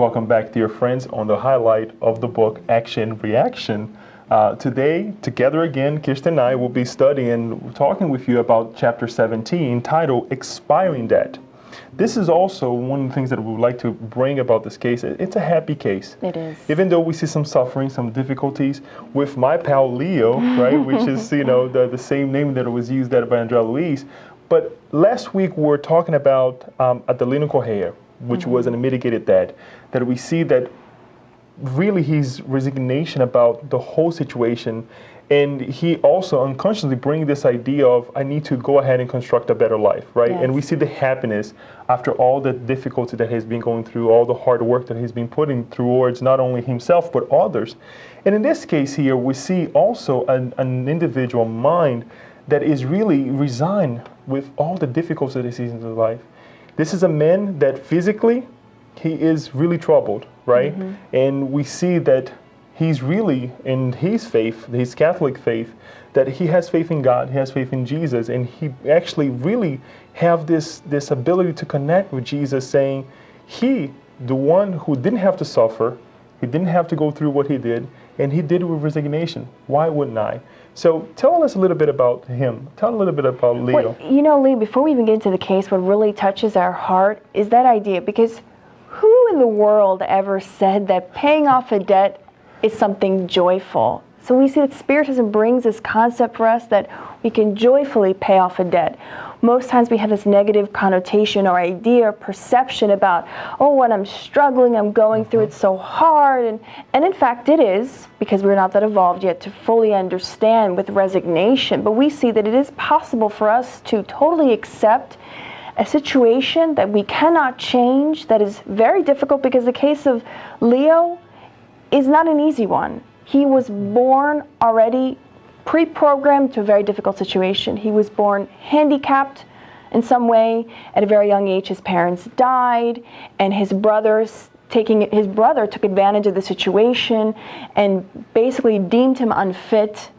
Welcome back, dear friends, on the highlight of the book, Action Reaction. Today, together again, Kirsten and I will be studying and talking with you about Chapter 17, titled Expiring Debt. This is also one of the things that we would like to bring about this case. It's a happy case. It is. Even though we see some suffering, some difficulties with my pal Leo, right, which is, the same name that was used there by Andre Luiz. But last week we were talking about Adelino Correa, which was an mitigated debt, that we see that really his resignation about the whole situation, and he also unconsciously brings this idea of, I need to go ahead and construct a better life, right? Yes. And we see the happiness after all the difficulty that he's been going through, all the hard work that he's been putting towards not only himself, but others. And in this case here, we see also an individual mind that is really resigned with all the difficulties that he sees in his life. This is a man that physically, he is really troubled, right? And we see that he's really, in his faith, his Catholic faith, that he has faith in God, he has faith in Jesus, and he actually really have this ability to connect with Jesus, saying, he, the one who didn't have to suffer, he didn't have to go through what he did, and he did it with resignation. Why wouldn't I? So tell us a little bit about him. Tell a little bit about Leo. Well, Lee, before we even get into the case, what really touches our heart is that idea, because who in the world ever said that paying off a debt is something joyful? So we see that Spiritism brings this concept for us that we can joyfully pay off a debt. Most times we have this negative connotation or idea or perception about, oh, when I'm struggling, I'm going through it so hard. And in fact it is, because we're not that evolved yet to fully understand with resignation. But we see that it is possible for us to totally accept a situation that we cannot change, that is very difficult, because the case of Leo is not an easy one. He was born already pre-programmed to a very difficult situation. He was born handicapped in some way. At a very young age, his parents died, and his brother took advantage of the situation and basically deemed him unfit,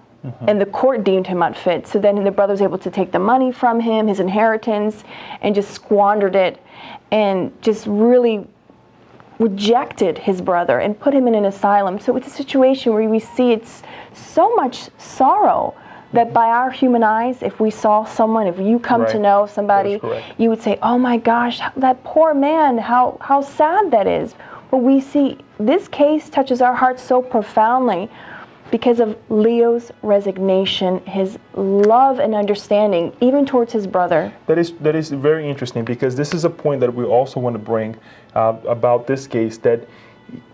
and the court deemed him unfit. So then the brother was able to take the money from him, his inheritance, and just squandered it, and just really rejected his brother and put him in an asylum. So it's a situation where we see it's so much sorrow that by our human eyes, if we saw someone, if you come to know somebody, you would say, oh my gosh, that poor man, how sad that is. But we see this case touches our hearts so profoundly because of Leo's resignation, his love and understanding, even towards his brother. That is very interesting, because this is a point that we also want to bring about this case, that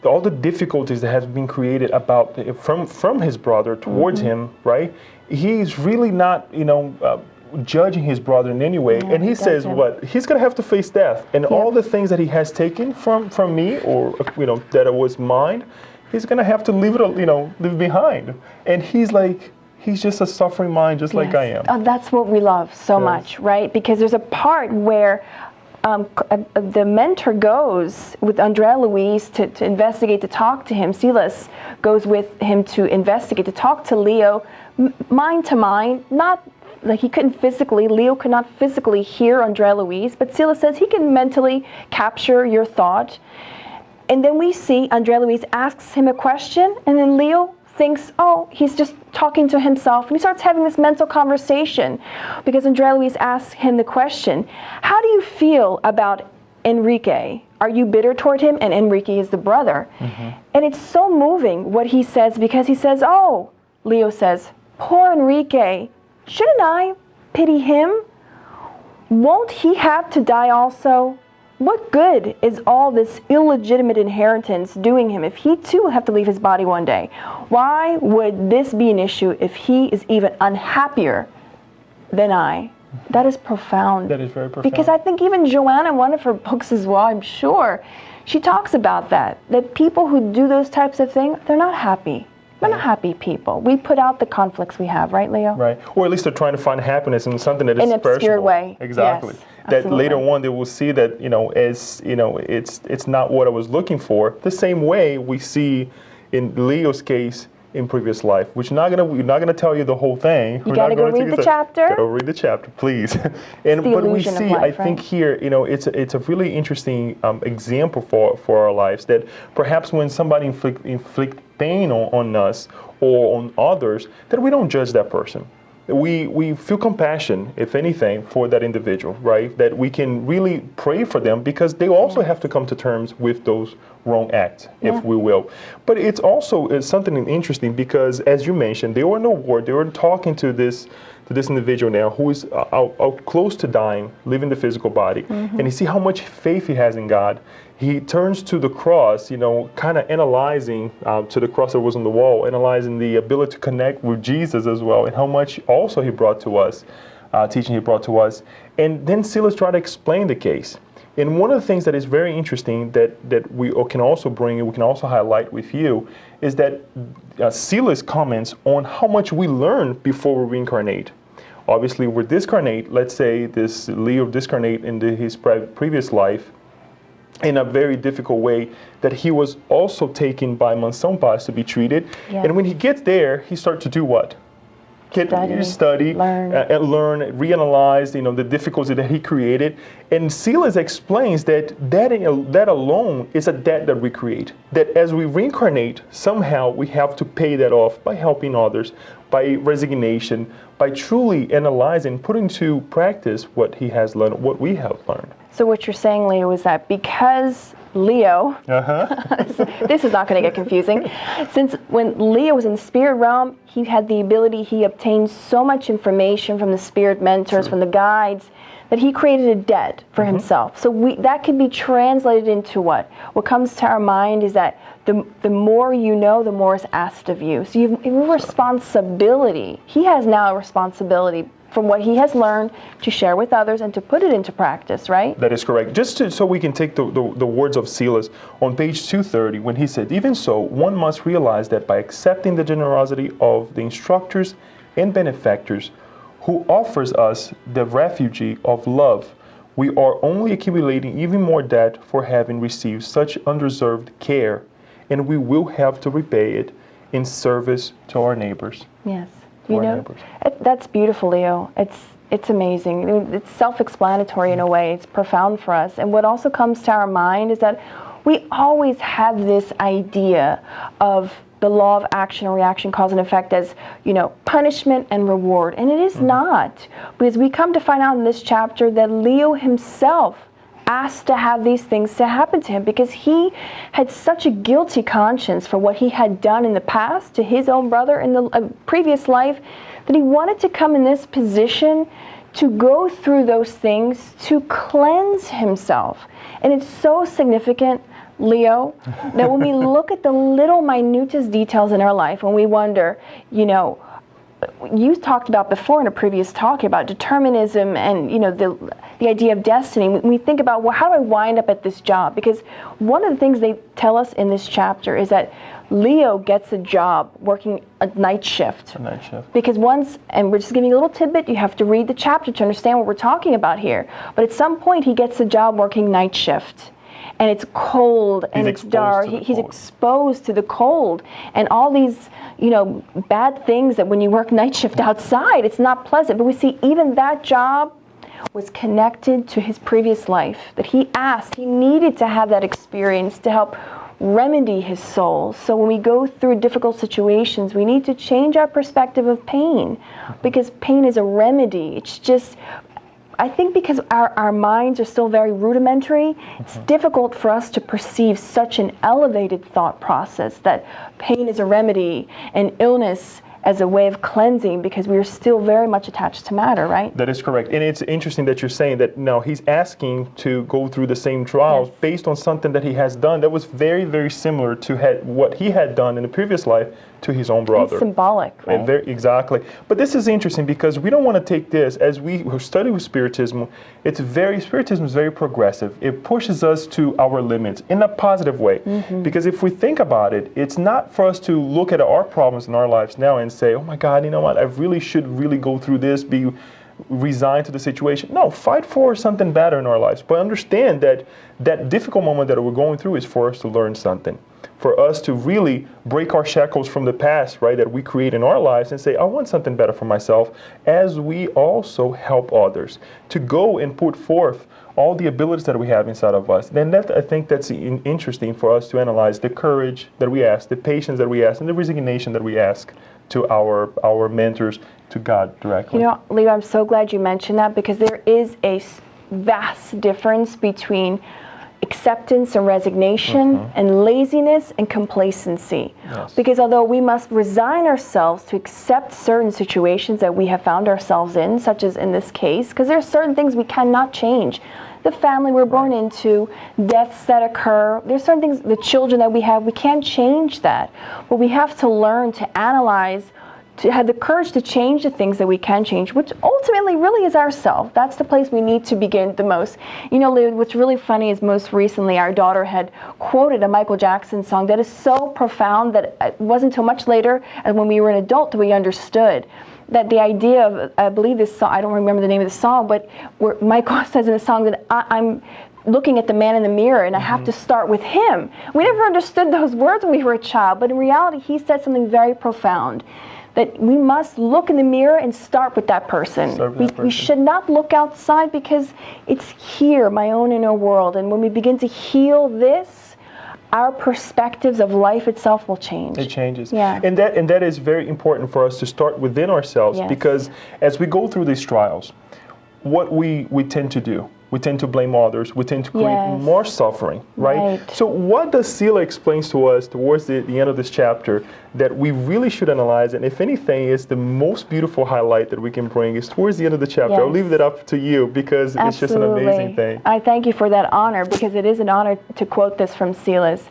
all the difficulties that have been created about from his brother towards him, right? He's really not, judging his brother in any way, and he says what? He's going to have to face death, and all the things that he has taken from me, or that it was mine, he's going to have to leave behind. And he's just a suffering mind, just like I am. Oh, that's what we love so much, right? Because there's a part where the mentor goes with Andre Luiz to investigate, to talk to him. Silas goes with him to investigate, to talk to Leo, mind to mind, not like Leo could not physically hear Andre Luiz, but Silas says he can mentally capture your thought. And then we see Andre Luiz asks him a question, and then Leo thinks, oh, he's just talking to himself. And he starts having this mental conversation because Andre Luiz asks him the question, how do you feel about Enrique? Are you bitter toward him? And Enrique is the brother. And it's so moving what he says, because he says, oh, Leo says, poor Enrique, shouldn't I pity him? Won't he have to die also? What good is all this illegitimate inheritance doing him if he too will have to leave his body one day? Why would this be an issue if he is even unhappier than I? That is profound. That is very profound. Because I think even Joanna, in one of her books as well, I'm sure, she talks about that people who do those types of things, they're not happy. We're not happy people. We put out the conflicts we have, right, Leo? Right. Or at least they're trying to find happiness in something that is in an obscure way. Exactly. Yes, that absolutely. Later on they will see that, it's not what I was looking for. The same way we see in Leo's case, in previous life, which we're not gonna tell you the whole thing. You gotta go read the chapter. Gotta read the chapter, please. But we see, I think here, it's a really interesting example for our lives, that perhaps when somebody inflict pain on us or on others, that we don't judge that person. We feel compassion, if anything, for that individual, right? That we can really pray for them, because they also have to come to terms with those wrong acts, if we will. But it's also something interesting, because as you mentioned, they were in a war. They were talking to this individual now who is close to dying, leaving the physical body, and you see how much faith he has in God. He turns to the cross, kind of analyzing to the cross that was on the wall, analyzing the ability to connect with Jesus as well, and how much also he brought to us, teaching he brought to us. And then Silas tried to explain the case. And one of the things that is very interesting that we can also bring, and we can also highlight with you, is that Silas comments on how much we learn before we reincarnate. Obviously, we discarnate, let's say this Leo discarnate into his previous life, in a very difficult way, that he was also taken by Mansão to be treated. Yes. And when he gets there, he starts to do what? Study, learn, reanalyze, the difficulty that he created. And Silas explains that alone is a debt that we create. That as we reincarnate, somehow we have to pay that off by helping others, by resignation, by truly analyzing, putting to practice what he has learned, what we have learned. So what you're saying, Leo, is that because Leo, this is not going to get confusing, since when Leo was in the spirit realm, he had the ability, he obtained so much information from the spirit mentors, from the guides, that he created a debt for himself. So that could be translated into what? What comes to our mind is that the more you know, the more is asked of you. So you have a responsibility. He has now a responsibility from what he has learned to share with others and to put it into practice, right? That is correct. So we can take the words of Silas on page 230, when he said, "Even so, one must realize that by accepting the generosity of the instructors and benefactors who offers us the refuge of love, we are only accumulating even more debt for having received such undeserved care, and we will have to repay it in service to our neighbors." Yes. That's beautiful, Leo. It's amazing. It's self-explanatory in a way. It's profound for us. And what also comes to our mind is that we always have this idea of the law of action and reaction, cause and effect as, punishment and reward. And it is not. Because we come to find out in this chapter that Leo himself asked to have these things to happen to him, because he had such a guilty conscience for what he had done in the past to his own brother in the previous life, that he wanted to come in this position to go through those things to cleanse himself. And it's so significant, Leo, that when we look at the little minutest details in our life, when we wonder, you talked about before in a previous talk about determinism and the idea of destiny. We think about, well, how do I wind up at this job? Because one of the things they tell us in this chapter is that Leo gets a job working a night shift. Because and we're just giving you a little tidbit, you have to read the chapter to understand what we're talking about here. But at some point he gets a job working night shift. And it's cold and it's dark. He's exposed to the cold and all these, bad things that when you work night shift outside, it's not pleasant. But we see even that job was connected to his previous life, that he needed to have that experience to help remedy his soul. So when we go through difficult situations, we need to change our perspective of pain, because pain is a remedy. It's just, I think because our minds are still very rudimentary, it's difficult for us to perceive such an elevated thought process that pain is a remedy and illness as a way of cleansing, because we are still very much attached to matter, right? That is correct. And it's interesting that you're saying that now he's asking to go through the same trials based on something that he has done that was very, very similar to what he had done in the previous life to his own brother. It's symbolic, right? Exactly. But this is interesting because we don't want to take this, as we study with Spiritism, Spiritism is very progressive. It pushes us to our limits in a positive way. Because if we think about it, it's not for us to look at our problems in our lives now and say, oh my God, you know what, I really should go through this, be resigned to the situation. No, fight for something better in our lives. But understand that that difficult moment that we're going through is for us to learn something. for us to really break our shackles from the past, right, that we create in our lives and say, I want something better for myself, as we also help others to go and put forth all the abilities that we have inside of us. Then I think that's interesting for us to analyze the courage that we ask, the patience that we ask, and the resignation that we ask to our mentors, to God directly. You know, Leo, I'm so glad you mentioned that, because there is a vast difference between acceptance and resignation and laziness and complacency. Yes. Because although we must resign ourselves to accept certain situations that we have found ourselves in, such as in this case, because there are certain things we cannot change. The family we're born into, deaths that occur, there's certain things, the children that we have, we can't change that. But we have to learn to analyze, to have the courage to change the things that we can change, which ultimately really is ourselves. That's the place we need to begin the most. You know, Lou, what's really funny is most recently our daughter had quoted a Michael Jackson song that is so profound that it wasn't until much later, and when we were an adult, that we understood that the idea of, I believe this song, I don't remember the name of the song, but where Michael says in the song that I'm looking at the man in the mirror and I have to start with him. We never understood those words when we were a child, but in reality he said something very profound, that we must look in the mirror and start with that person. We should not look outside, because it's here, my own inner world, and when we begin to heal this, our perspectives of life itself will change. It changes. Yeah. And that is very important for us to start within ourselves, Yes. because as we go through these trials, what we tend to do, we tend to blame others, we tend to create Yes. more suffering, right? Right. So what does Sila explains to us towards the end of this chapter that we really should analyze, and if anything is the most beautiful highlight that we can bring, is towards the end of the chapter. Yes. I'll leave that up to you, because it's just an amazing thing. I thank you for that honor, because it is an honor to quote this from Silas.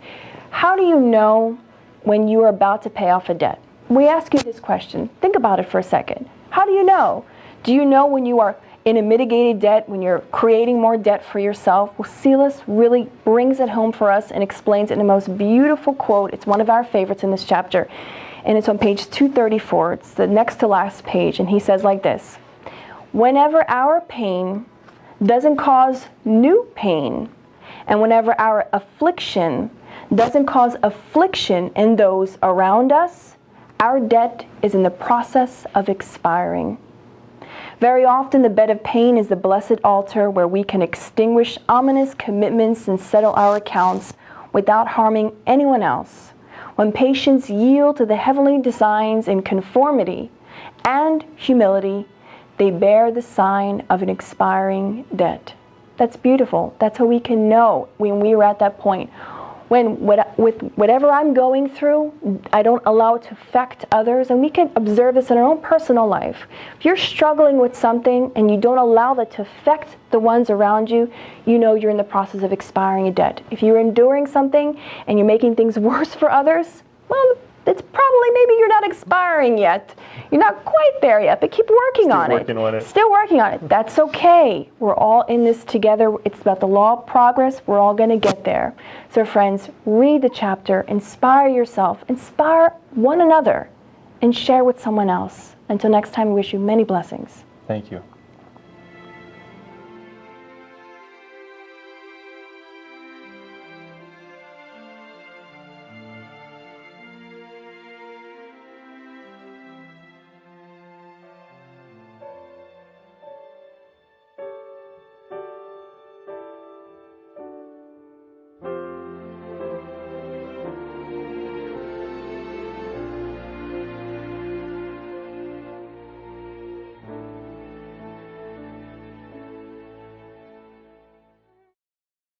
How do you know when you are about to pay off a debt? We ask you this question. Think about it for a second. How do you know? Do you know when you are in a mitigated debt, when you're creating more debt for yourself? Well, Silas really brings it home for us and explains it in the most beautiful quote. It's one of our favorites in this chapter, and it's on page 234. It's the next to last page, and he says like this: whenever our pain doesn't cause new pain, and whenever our affliction doesn't cause affliction in those around us, our debt is in the process of expiring. Very often the bed of pain is the blessed altar where we can extinguish ominous commitments and settle our accounts without harming anyone else. When patients yield to the heavenly designs in conformity and humility, they bear the sign of an expiring debt. That's beautiful. That's how we can know when we are at that point. With whatever I'm going through, I don't allow it to affect others, and we can observe this in our own personal life. If you're struggling with something and you don't allow that to affect the ones around you, you know you're in the process of expiring a debt. If you're enduring something and you're making things worse for others, well, it's probably maybe you're not expiring yet. You're not quite there yet, but keep working on it. Still working on it. That's okay. We're all in this together. It's about the law of progress. We're all going to get there. So friends, read the chapter, inspire yourself, inspire one another, and share with someone else. Until next time, I wish you many blessings. Thank you.